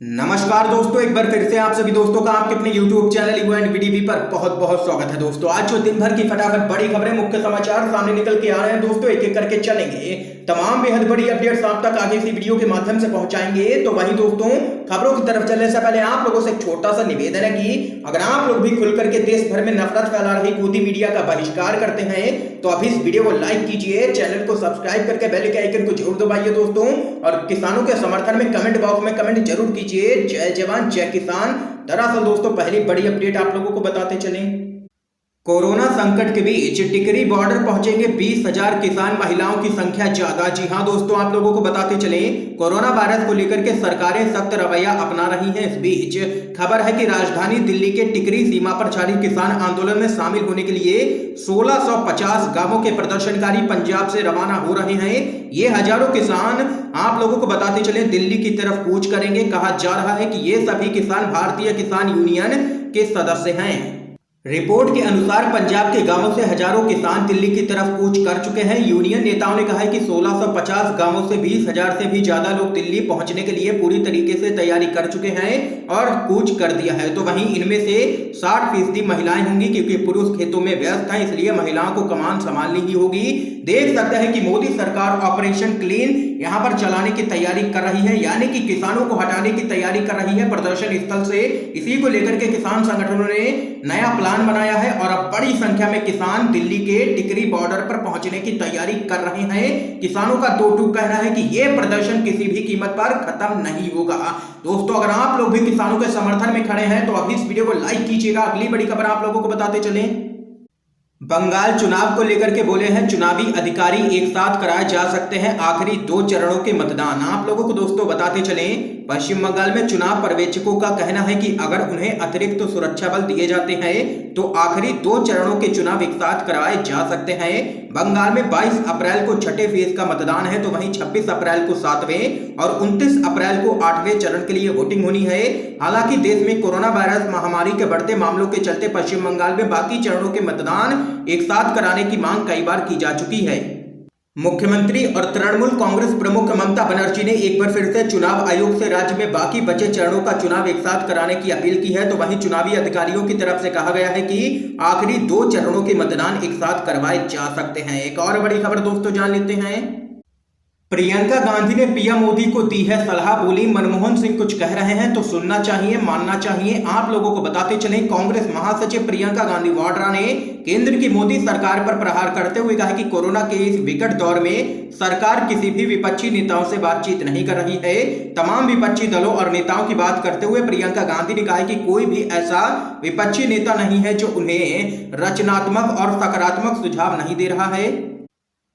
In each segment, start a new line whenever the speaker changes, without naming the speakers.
नमस्कार दोस्तों, एक बार फिर से आप सभी दोस्तों का आपके अपने YouTube चैनल ईगो एंड वीडीवी पर बहुत बहुत स्वागत है। दोस्तों आज जो दिन भर की फटाफट बड़ी खबरें, मुख्य समाचार सामने निकल के आ रहे हैं दोस्तों, एक एक करके चलेंगे। तमाम बेहद बड़ी अपडेट्स आप तक आगे इसी वीडियो के माध्यम से पहुंचाएंगे। तो वहीं दोस्तों खबरों की तरफ चलने से पहले आप लोगों से एक छोटा सा निवेदन है कि अगर आप लोग भी खुल करके देश भर में नफरत फैला रही गोदी मीडिया का बहिष्कार करते हैं तो अभी इस वीडियो को लाइक कीजिए, चैनल को सब्सक्राइब करके बेल के आइकन को जरूर दबाइए दोस्तों, और किसानों के समर्थन में कमेंट बॉक्स में कमेंट जरूर कीजिए, जय जवान जय किसान। दरअसल दोस्तों पहली बड़ी अपडेट आप लोगों को बताते चलें। कोरोना संकट के बीच टिकरी बॉर्डर पहुंचेंगे 20,000 किसान, महिलाओं की संख्या ज्यादा। जी हां दोस्तों, आप लोगों को बताते चलें, कोरोना वायरस को लेकर के सरकारें सख्त रवैया अपना रही हैं। इस बीच खबर है कि राजधानी दिल्ली के टिकरी सीमा पर जारी किसान आंदोलन में शामिल होने के लिए 1650 गांवों के प्रदर्शनकारी पंजाब से रवाना हो रहे हैं। ये हजारों किसान आप लोगों को बताते चले दिल्ली की तरफ कूच करेंगे। कहा जा रहा है कि ये सभी किसान भारतीय किसान यूनियन के सदस्य हैं। रिपोर्ट के अनुसार पंजाब के गांवों से हजारों किसान दिल्ली की तरफ कूच कर चुके हैं। यूनियन नेताओं ने कहा है कि 1650 गांवों से 20,000 से भी ज्यादा लोग दिल्ली पहुंचने के लिए पूरी तरीके से तैयारी कर चुके हैं और कूच कर दिया है। तो वहीं इनमें से 60% महिलाएं होंगी, क्योंकि पुरुष खेतों में व्यस्त हैं, इसलिए महिलाओं को कमान संभालनी ही होगी। देख सकते हैं कि मोदी सरकार ऑपरेशन क्लीन यहां पर चलाने की तैयारी कर रही है, यानी कि किसानों को हटाने की तैयारी कर रही है प्रदर्शन स्थल से। इसी को लेकर के किसान संगठनों ने नया प्लान बनाया है और अब बड़ी संख्या में किसान दिल्ली के टिकरी बॉर्डर पर पहुंचने की तैयारी कर रहे हैं। किसानों का दो टूक कहना है कि यह प्रदर्शन किसी भी कीमत पर खत्म नहीं होगा। दोस्तों अगर आप लोग भी किसानों के समर्थन में खड़े हैं तो अभी इस वीडियो को लाइक कीजिएगा। अगली बड़ी खबर आप लोगों को बताते चलें। बंगाल चुनाव को लेकर के बोले हैं चुनावी अधिकारी, एक साथ कराए जा सकते हैं आखिरी 2 चरणों के मतदान। आप लोगों को दोस्तों बताते चलें, पश्चिम बंगाल में चुनाव पर्यवेक्षकों का कहना है कि अगर उन्हें अतिरिक्त सुरक्षा बल दिए जाते हैं तो आखिरी 2 चरणों के चुनाव एक साथ कराए जा सकते हैं। बंगाल में 22 अप्रैल को छठे फेज का मतदान है, तो वहीं 26 अप्रैल को 7वें और 29 अप्रैल को 8वें चरण के लिए वोटिंग होनी है। हालांकि देश में कोरोना वायरस महामारी के बढ़ते मामलों के चलते पश्चिम बंगाल में बाकी चरणों के मतदान एक साथ कराने की मांग कई बार की जा चुकी है। मुख्यमंत्री और तृणमूल कांग्रेस प्रमुख ममता बनर्जी ने एक बार फिर से चुनाव आयोग से राज्य में बाकी बचे चरणों का चुनाव एक साथ कराने की अपील की है। तो वहीं चुनावी अधिकारियों की तरफ से कहा गया है कि आखिरी 2 चरणों के मतदान एक साथ करवाए जा सकते हैं। एक और बड़ी खबर दोस्तों जान लेते हैं। प्रियंका गांधी ने पीएम मोदी को दी है सलाह, बोली मनमोहन सिंह कुछ कह रहे हैं तो सुनना चाहिए, मानना चाहिए। आप लोगों को बताते चलें, कांग्रेस महासचिव प्रियंका गांधी वाड्रा ने केंद्र की मोदी सरकार पर प्रहार करते हुए कहा कि कोरोना के इस विकट दौर में सरकार किसी भी विपक्षी नेताओं से बातचीत नहीं कर रही है। तमाम विपक्षी दलों और नेताओं की बात करते हुए प्रियंका गांधी ने कहा है कि कोई भी ऐसा विपक्षी नेता नहीं है जो उन्हें रचनात्मक और सकारात्मक सुझाव नहीं दे रहा है।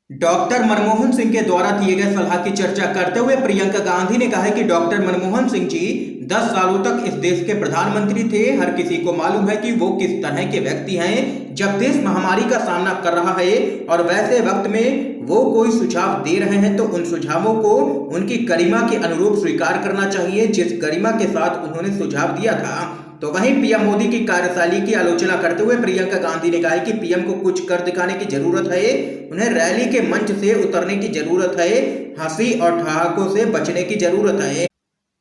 डॉक्टर मनमोहन सिंह के द्वारा दिए गए सलाह की चर्चा करते हुए प्रियंका गांधी ने कहा है कि डॉक्टर मनमोहन सिंह जी 10 सालों तक इस देश के प्रधानमंत्री थे। हर किसी को मालूम है कि वो किस तरह के व्यक्ति हैं जब देश महामारी का सामना कर रहा है, और वैसे वक्त में वो कोई सुझाव दे रहे हैं तो उन सुझावों को उनकी गरिमा के अनुरूप स्वीकार करना चाहिए, जिस गरिमा के साथ उन्होंने सुझाव दिया था। तो वहीं पीएम मोदी की कार्यशैली की आलोचना करते हुए प्रियंका गांधी ने कहा है कि पीएम को कुछ कर दिखाने की जरूरत है, उन्हें रैली के मंच से उतरने की जरूरत है, हंसी और ठहाकों से बचने की जरूरत है।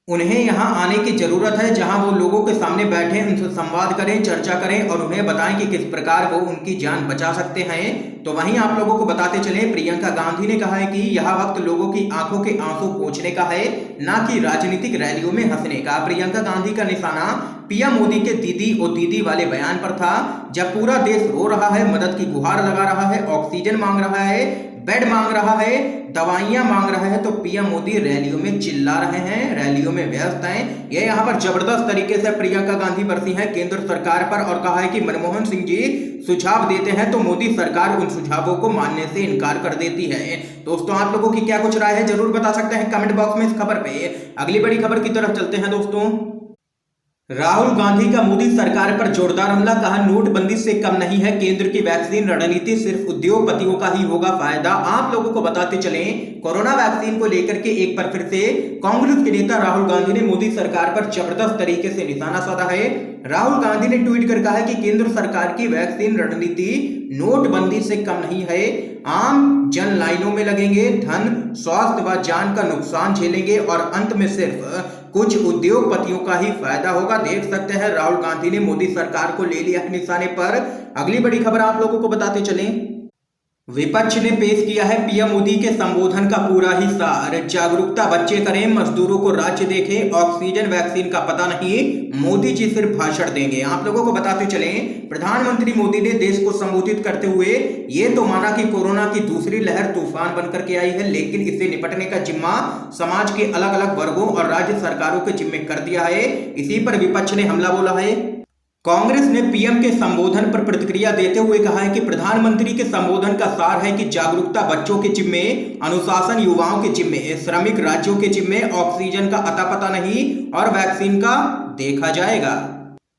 उन्हें यहां आने की जरूरत है जहां वो लोगों के सामने बैठे, उनसे संवाद करें, चर्चा करें और उन्हें बताएं कि किस प्रकार वो उनकी जान बचा सकते हैं। तो वहीं आप लोगों को बताते चलें, प्रियंका गांधी ने कहा है कि यह वक्त लोगों की आंखों के आंसू पोंछने का है, ना कि राजनीतिक रैलियों में हंसने का। प्रियंका गांधी का निशाना पीएम मोदी के दीदी और दीदी वाले बयान पर था। जब पूरा देश रो रहा है, मदद की गुहार लगा रहा है, ऑक्सीजन मांग रहा है, बेड मांग रहा है, दवाइयां मांग रहा है, तो पीएम मोदी रैलियों में चिल्ला रहे हैं, रैलियों में व्यस्त हैं। ये यहाँ पर जबरदस्त तरीके से प्रियंका गांधी बरसी हैं केंद्र सरकार पर और कहा है कि मनमोहन सिंह जी सुझाव देते हैं तो मोदी सरकार उन सुझावों को मानने से इनकार कर देती है। दोस्तों आप लोगों की क्या कुछ राय है जरूर बता सकते हैं कमेंट बॉक्स में इस खबर पे। अगली बड़ी खबर की तरफ चलते हैं दोस्तों। राहुल गांधी का मोदी सरकार पर जोरदार हमला, कहा नोटबंदी से कम नहीं है केंद्र की वैक्सीन रणनीति, सिर्फ उद्योगपतियों का ही होगा फायदा। आप लोगों को बताते चलें, कोरोना वैक्सीन को लेकर के एक बार फिर से कांग्रेस के नेता राहुल गांधी ने मोदी सरकार पर जबरदस्त तरीके से निशाना साधा है। राहुल गांधी ने ट्वीट कर कहा है कि केंद्र सरकार की वैक्सीन रणनीति नोटबंदी से कम नहीं है, आम जन लाइनों में लगेंगे, धन स्वास्थ्य व जान का नुकसान झेलेंगे और अंत में सिर्फ कुछ उद्योगपतियों का ही फायदा होगा। देख सकते हैं राहुल गांधी ने मोदी सरकार को ले लिया निशाने पर। अगली बड़ी खबर आप लोगों को बताते चलें, विपक्ष ने पेश किया है पीएम मोदी के संबोधन का पूरा ही सार। जागरूकता बच्चे करें, मजदूरों को राज्य देखें, ऑक्सीजन वैक्सीन का पता नहीं, मोदी जी सिर्फ भाषण देंगे। आप लोगों को बताते चलें, प्रधानमंत्री मोदी ने देश को संबोधित करते हुए ये तो माना कि कोरोना की दूसरी लहर तूफान बनकर के आई है, लेकिन इससे निपटने का जिम्मा समाज के अलग अलग वर्गों और राज्य सरकारों के जिम्मे कर दिया है। इसी पर विपक्ष ने हमला बोला है। कांग्रेस ने पीएम के संबोधन पर प्रतिक्रिया देते हुए कहा है कि प्रधानमंत्री के संबोधन का सार है कि जागरूकता बच्चों के जिम्मे, अनुशासन युवाओं के जिम्मे, श्रमिक राज्यों के जिम्मे, ऑक्सीजन का अता पता नहीं और वैक्सीन का देखा जाएगा।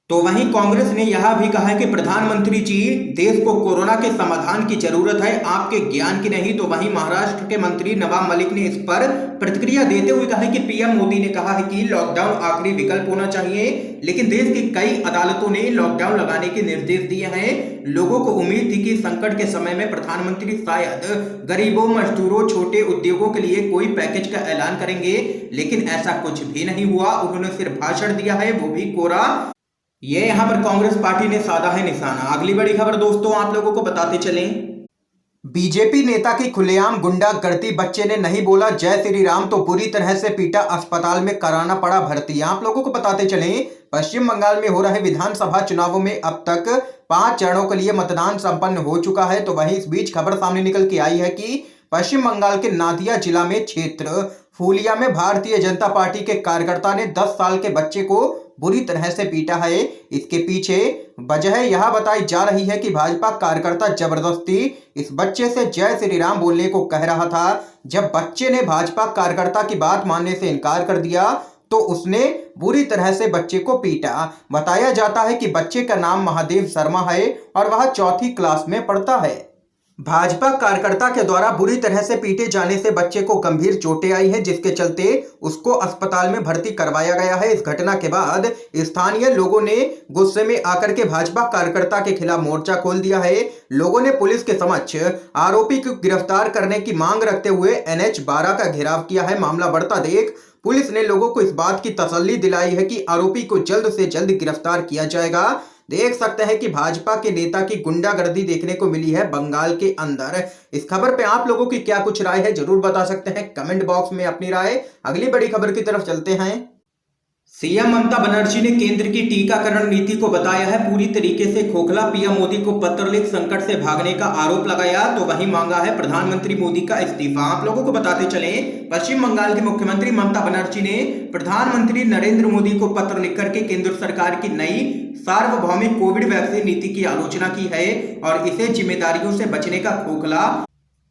तो वहीं कांग्रेस ने यह भी कहा है कि प्रधानमंत्री जी, देश को कोरोना के समाधान की जरूरत है, आपके ज्ञान की नहीं। तो वहीं महाराष्ट्र के मंत्री नवाब मलिक ने इस पर प्रतिक्रिया देते हुए कहा है कि पीएम मोदी ने कहा है कि लॉकडाउन आखिरी विकल्प होना चाहिए, लेकिन देश की कई अदालतों ने लॉकडाउन लगाने के निर्देश दिए हैं। लोगों को उम्मीद थी कि संकट के समय में प्रधानमंत्री शायद गरीबों, मजदूरों, छोटे उद्योगों के लिए कोई पैकेज का ऐलान करेंगे, लेकिन ऐसा कुछ भी नहीं हुआ। उन्होंने सिर्फ भाषण दिया है, वो भी कोरा। ये यहां पर कांग्रेस पार्टी ने साधा है निशाना। अगली बड़ी खबर दोस्तों आप लोगों को बताते चलें, बीजेपी नेता की खुलेआम गुंडागर्दी, बच्चे ने नहीं बोला जय श्री राम तो बुरी तरह से पीटा, अस्पताल में कराना पड़ा भर्ती। आप लोगों को बताते चलें, पश्चिम बंगाल में हो रहे विधानसभा चुनावों में अब तक 5 चरणों के लिए मतदान संपन्न हो चुका है। तो वहीं इस बीच खबर सामने निकल के आई है कि पश्चिम बंगाल के नादिया जिला में क्षेत्र फूलिया में भारतीय जनता पार्टी के कार्यकर्ता ने 10 साल के बच्चे को बुरी तरह से पीटा है। इसके पीछे वजह यह बताई जा रही है कि भाजपा कार्यकर्ता जबरदस्ती इस बच्चे से जय श्री राम बोलने को कह रहा था। जब बच्चे ने भाजपा कार्यकर्ता की बात मानने से इनकार कर दिया तो उसने बुरी तरह से बच्चे को पीटा। बताया जाता है कि बच्चे का नाम महादेव शर्मा है और वह 4वीं क्लास में पढ़ता है। भाजपा कार्यकर्ता के द्वारा बुरी तरह से पीटे जाने से बच्चे को गंभीर चोटें आई है, जिसके चलते उसको अस्पताल में भर्ती करवाया गया है। इस घटना के बाद स्थानीय लोगों ने गुस्से में आकर के भाजपा कार्यकर्ता के खिलाफ मोर्चा खोल दिया है। लोगों ने पुलिस के समक्ष आरोपी को गिरफ्तार करने की मांग रखते हुए NH 12 का घेराव किया है। मामला बढ़ता देख पुलिस ने लोगों को इस बात की तसल्ली दिलाई है कि आरोपी को जल्द से जल्द गिरफ्तार किया जाएगा। देख सकते हैं कि भाजपा के नेता की गुंडागर्दी देखने को मिली है बंगाल के अंदर। इस खबर पे आप लोगों की क्या कुछ राय है जरूर बता सकते हैं कमेंट बॉक्स में अपनी राय। अगली बड़ी खबर की तरफ चलते हैं। सीएम ममता बनर्जी ने केंद्र की टीकाकरण नीति को बताया है पूरी तरीके से खोखला। पीएम मोदी को पत्र लिख संकट से भागने का आरोप लगाया, तो वहीं मांगा है प्रधानमंत्री मोदी का इस्तीफा। आप लोगों को बताते चलें, पश्चिम बंगाल की मुख्यमंत्री ममता बनर्जी ने प्रधानमंत्री नरेंद्र मोदी को पत्र लिख करके केंद्र सरकार की नई सार्वभौमिक कोविड वैक्सीन नीति की आलोचना की है और इसे जिम्मेदारियों से बचने का खोखला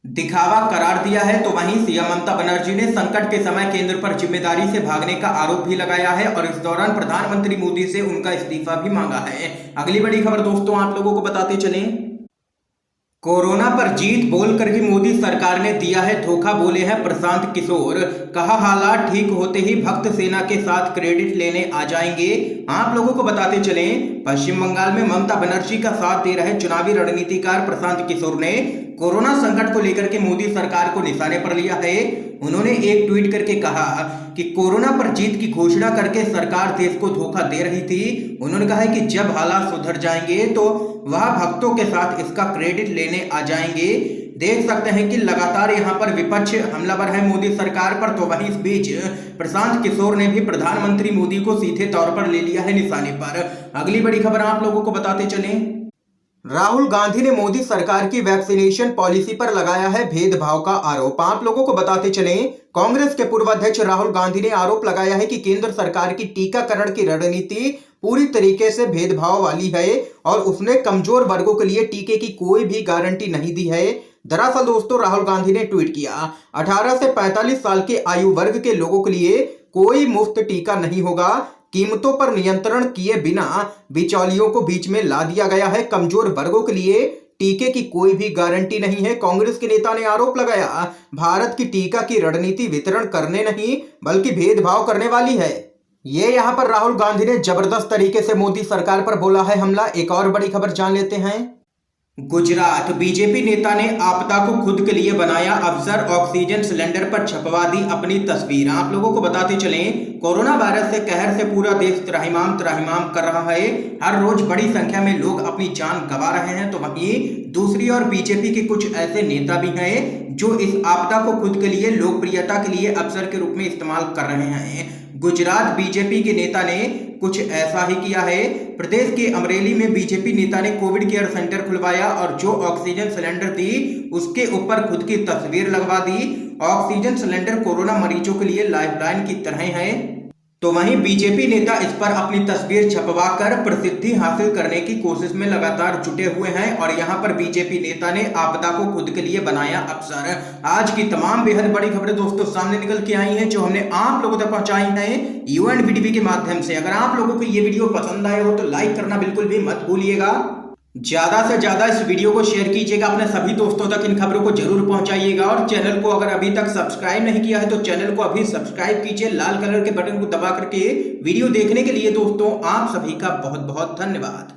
दिखावा करार दिया है। तो वहीं सीएम ममता बनर्जी ने संकट के समय केंद्र पर जिम्मेदारी से भागने का आरोप भी लगाया है और इस दौरान प्रधानमंत्री मोदी से उनका इस्तीफा भी मांगा है। अगली बड़ी खबर दोस्तों आप लोगों को बताते चलें, कोरोना पर जीत बोलकर ही मोदी सरकार ने दिया है धोखा, बोले हैं प्रशांत किशोर। कहा हालात ठीक होते ही भक्त सेना के साथ क्रेडिट लेने आ जाएंगे। आप लोगों को बताते चलें, पश्चिम बंगाल में ममता बनर्जी का साथ दे रहे चुनावी रणनीतिकार प्रशांत किशोर ने कोरोना संकट को लेकर के मोदी सरकार को निशाने पर लिया है। उन्होंने एक ट्वीट करके कहा कि कोरोना पर जीत की घोषणा करके सरकार देश को धोखा दे रही थी। उन्होंने कहा है कि जब हालात सुधर जाएंगे तो वह भक्तों के साथ इसका क्रेडिट लेने आ जाएंगे। देख सकते हैं कि लगातार यहां पर विपक्ष हमलावर है मोदी सरकार पर। तो वहीं इस बीच प्रशांत किशोर ने भी प्रधानमंत्री मोदी को सीधे तौर पर ले लिया है निशाने पर। अगली बड़ी खबर आप लोगों को बताते चलें, राहुल गांधी ने मोदी सरकार की वैक्सीनेशन पॉलिसी पर लगाया है भेदभाव का आरोप। आप लोगों को बताते चलें, कांग्रेस के पूर्व अध्यक्ष राहुल गांधी ने आरोप लगाया है कि केंद्र सरकार की टीकाकरण की रणनीति पूरी तरीके से भेदभाव वाली है और उसने कमजोर वर्गों के लिए टीके की कोई भी गारंटी नहीं दी है। दरअसल दोस्तों राहुल गांधी ने ट्वीट किया, 18 से 45 साल के आयु वर्ग के लोगों के लिए कोई मुफ्त टीका नहीं होगा। कीमतों पर नियंत्रण किए बिना बिचौलियों को बीच में ला दिया गया है। कमजोर वर्गों के लिए टीके की कोई भी गारंटी नहीं है। कांग्रेस के नेता ने आरोप लगाया, भारत की टीका की रणनीति वितरण करने नहीं बल्कि भेदभाव करने वाली है। ये यहां पर राहुल गांधी ने जबरदस्त तरीके से मोदी सरकार पर बोला है हमला। एक और बड़ी खबर जान लेते हैं, गुजरात बीजेपी नेता ने आपदा को खुद के लिए बनाया अवसर, ऑक्सीजन सिलेंडर पर छपवा दी अपनी तस्वीर। आप लोगों को बताते चलें, कोरोना वायरस से कहर से पूरा देश त्राहिमाम त्राहिमाम कर रहा है। हर रोज बड़ी संख्या में लोग अपनी जान गंवा रहे हैं, तो वहीं दूसरी ओर बीजेपी के कुछ ऐसे नेता भी हैं जो इस आपदा को खुद के लिए, लोकप्रियता के लिए अवसर के रूप में इस्तेमाल कर रहे हैं। गुजरात बीजेपी के नेता ने कुछ ऐसा ही किया है। प्रदेश के अमरेली में बीजेपी नेता ने कोविड केयर सेंटर खुलवाया और जो ऑक्सीजन सिलेंडर थी उसके ऊपर खुद की तस्वीर लगवा दी। ऑक्सीजन सिलेंडर कोरोना मरीजों के लिए लाइफलाइन की तरह है, तो वहीं बीजेपी नेता इस पर अपनी तस्वीर छपवाकर प्रसिद्धि हासिल करने की कोशिश में लगातार जुटे हुए हैं। और यहां पर बीजेपी नेता ने आपदा को खुद के लिए बनाया अवसर। आज की तमाम बेहद बड़ी खबरें दोस्तों सामने निकल के आई हैं, जो हमने आप लोगों तक पहुंचाई हैं यूएनवीटीवी के माध्यम से। अगर आप लोगों को ये वीडियो पसंद आए हो तो लाइक करना बिल्कुल भी मत भूलिएगा। ज्यादा से ज्यादा इस वीडियो को शेयर कीजिएगा, अपने सभी दोस्तों तक इन खबरों को जरूर पहुंचाइएगा। और चैनल को अगर अभी तक सब्सक्राइब नहीं किया है तो चैनल को अभी सब्सक्राइब कीजिए, लाल कलर के बटन को दबा करके। वीडियो देखने के लिए दोस्तों आप सभी का बहुत बहुत धन्यवाद।